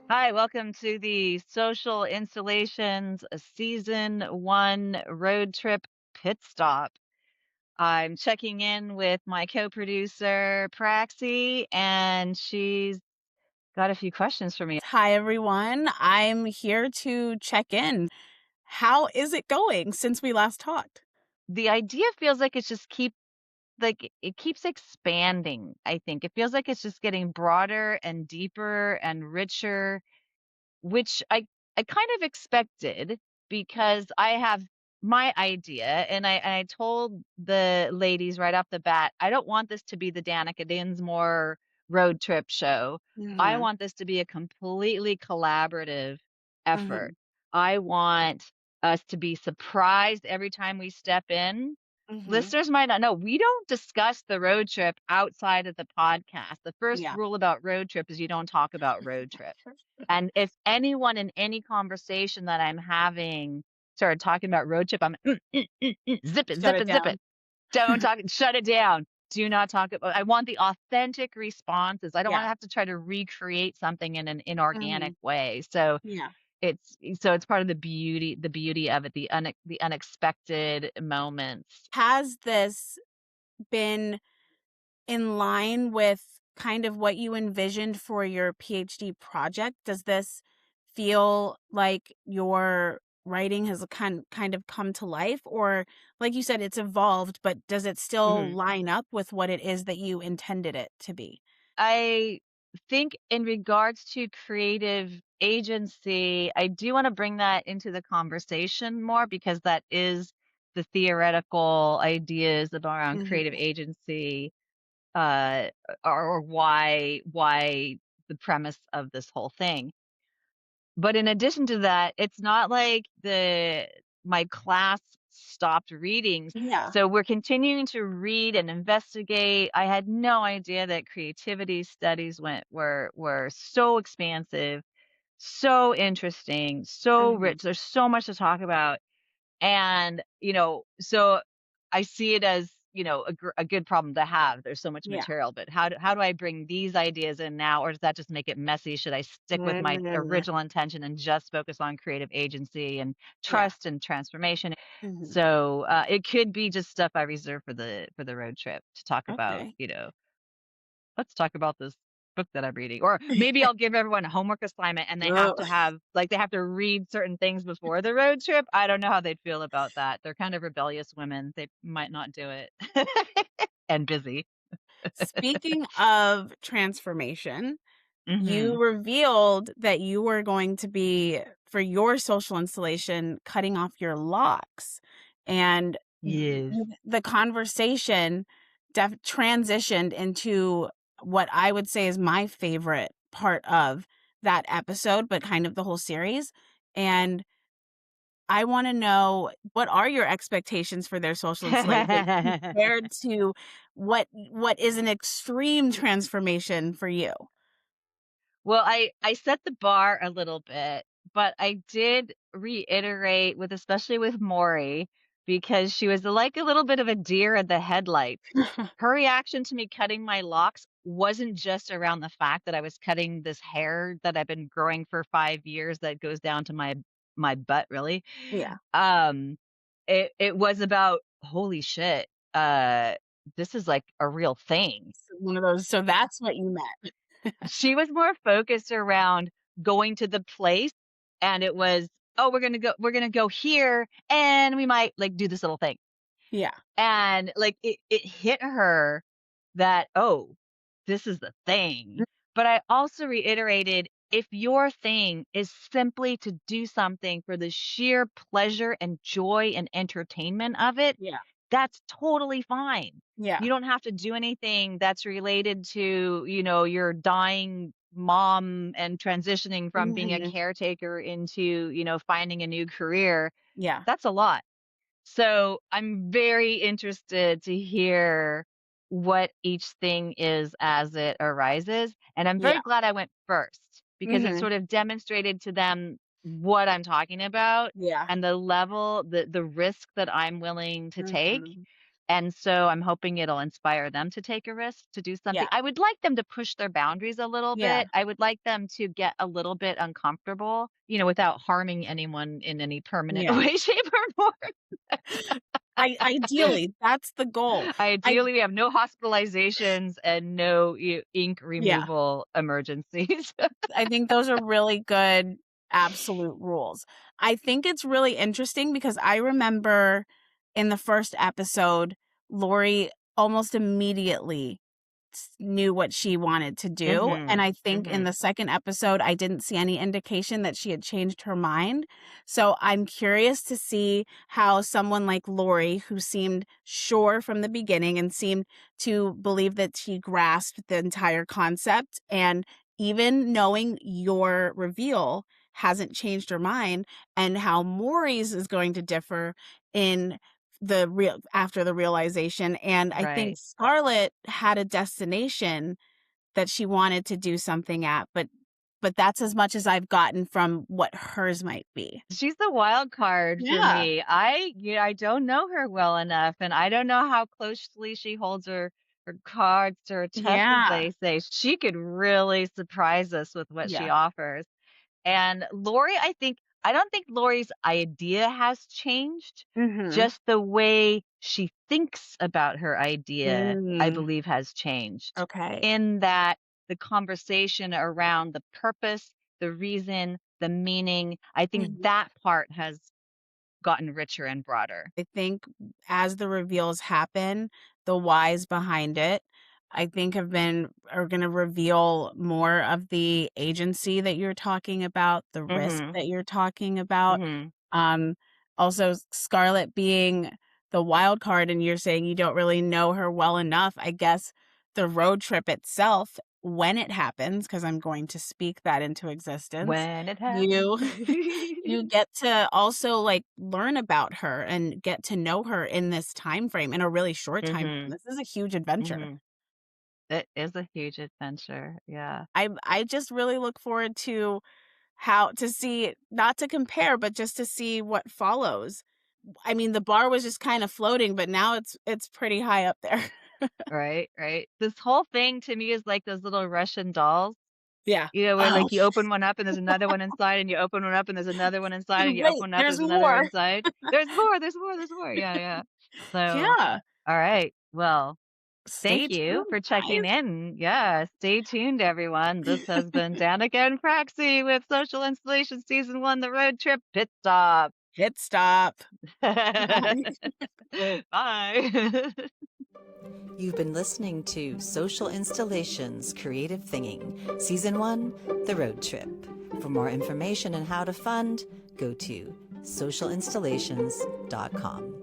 Hi, welcome to the Social Installations Season 1 Road Trip Pit Stop. I'm checking in with my co-producer, Praxie, and she's got a few questions for me. Hi, everyone. I'm here to check in. How is it going since we last talked? The idea feels like it's just it keeps expanding, I think. It feels like it's just getting broader and deeper and richer. Which I kind of expected because I have my idea, and I told the ladies right off the bat, I don't want this to be the Danica Dinsmore road trip show. I Mhm, want this to be a completely collaborative effort. mhm, I want us to be surprised every time we step in. mhm. Listeners might not know, we don't discuss the road trip outside of the podcast. The first Yeah. rule about road trip is you don't talk about road trip. And if anyone in any conversation that I'm having started talking about road trip, I'm zip it, Shut zip it it, zip it. down. Don't talk, shut it down. Do not talk about. I want the authentic responses. I don't want Yeah. to have to try to recreate something in an inorganic Mhm. way. So Yeah. it's part of the beauty of it, the unexpected moments. Has this been in line with kind of what you envisioned for your PhD project? Does this feel like your writing has kind of come to life, or like you said, it's evolved, but does it still Mhm. line up with what it is that you intended it to be? I think in regards to creative agency, I do want to bring that into the conversation more because that is the theoretical ideas around creative Mhm. agency, uh, or why the premise of this whole thing. But in addition to that, it's not like the my class stopped reading. Yeah. So we're continuing to read and investigate. I had no idea that creativity studies were so expansive, so interesting, so Mhm. rich. There's so much to talk about. And, so I see it as, a good problem to have. There's so much Yeah. material, but how do I bring these ideas in now, or does that just make it messy? Should I stick with my Mm. original intention and just focus on creative agency and Yeah. trust and transformation? Mhm. So, it could be just stuff I reserve for the road trip to talk about, Okay. let's talk about this book that I'm reading. Or maybe I'll give everyone a homework assignment and Oh. they have to read certain things before the road trip. I don't know how they'd feel about that. They're kind of rebellious women. They might not do it. And busy. Speaking of transformation, Mhm. you revealed that you were going to be, for your social installation, cutting off your locks. And Yes. the conversation transitioned into what I would say is my favorite part of that episode, but kind of the whole series. And I want to know, what are your expectations for their social installation compared to what is an extreme transformation for you? Well, I set the bar a little bit, but I did reiterate with especially with Maury, because she was like a little bit of a deer in the headlights. Her reaction to me cutting my locks wasn't just around the fact that I was cutting this hair that I've been growing for 5 years that goes down to my butt, really. Yeah. Um, it was about, "Holy shit, this is like a real thing." So one of those, so that's what you meant. She was more focused around going to the place, and it was, "Oh, we're gonna go here, and we might, like, do this little thing." Yeah. And, like, it hit her that, "Oh, this is the thing." But I also reiterated, if your thing is simply to do something for the sheer pleasure and joy and entertainment of it, Yeah. that's totally fine. Yeah. You don't have to do anything that's related to, your dying mom and transitioning from being a Mhm. caretaker into, finding a new career. Yeah. That's a lot. So I'm very interested to hear what each thing is as it arises. And I'm Yeah. very glad I went first because it Mhm. sort of demonstrated to them what I'm talking about Yeah. and the risk that I'm willing to take. Mhm. And so I'm hoping it'll inspire them to take a risk, to do something. Yeah. I would like them to push their boundaries a little Yeah. bit. I would like them to get a little bit uncomfortable, without harming anyone in any permanent Yeah. way, shape, or form. Ideally, that's the goal. I Ideally, we have no hospitalizations and no ink Yeah. removal emergencies. I think those are really good absolute rules. I think it's really interesting because I remember in the first episode, Lori almost immediately knew what she wanted to do. And Mhm. I think in Mhm. the second episode, I didn't see any indication that she had changed her mind. So I'm curious to see how someone like Lori, who seemed sure from the beginning and seemed to believe that she grasped the entire concept, and even knowing your reveal hasn't changed her mind, and how Maury's is going to differ in the real after the realization. And I think Right. Scarlett had a destination that she wanted to do something at, but that's as much as I've gotten from what hers might be. She's the wild card for Yeah. me. I don't know her well enough, and I don't know how closely she holds her cards to her chest, as Yeah. they say. She could really surprise us with what she Yeah. offers. And Lori, I don't think Lori's idea has changed. Mhm. Just the way she thinks about her idea, I Mm. believe, has changed. Okay. In that the conversation around the purpose, the reason, the meaning, I think Mhm. that part has gotten richer and broader. I think as the reveals happen, the whys behind it, I think are going to reveal more of the agency that you're talking about, the risk Mhm. that you're talking about. Mhm. Um, Also, Scarlett being the wild card, and you're saying you don't really know her well enough. I guess the road trip itself, when it happens, because I'm going to speak that into existence, When it happens. you you get to also like learn about her and get to know her in this time frame, in a really short time frame. Mhm. This is a huge adventure. Mhm. It is a huge adventure. Yeah. I just really look forward to how to see, not to compare, but just to see what follows. I mean, the bar was just kind of floating, but now it's pretty high up there. Right, right. This whole thing to me is like those little Russian dolls, Yeah. where Oh, like you open one up and there's another one inside, and you open one up and there's another one inside, and you open wait, one up, there's there's another more. inside. There's more, there's more, there's more. Yeah, yeah. So, Yeah. all right. Well, Stay thank you tuned, for checking guys. in. Yeah, stay tuned, everyone. This has been Danica and Praxie with Social Installation Season 1, The Road Trip Pit Stop. Hit stop. Bye. You've been listening to Social Installations Creative Thinging, Season 1, The Road Trip. For more information on how to fund, go to socialinstallations.com.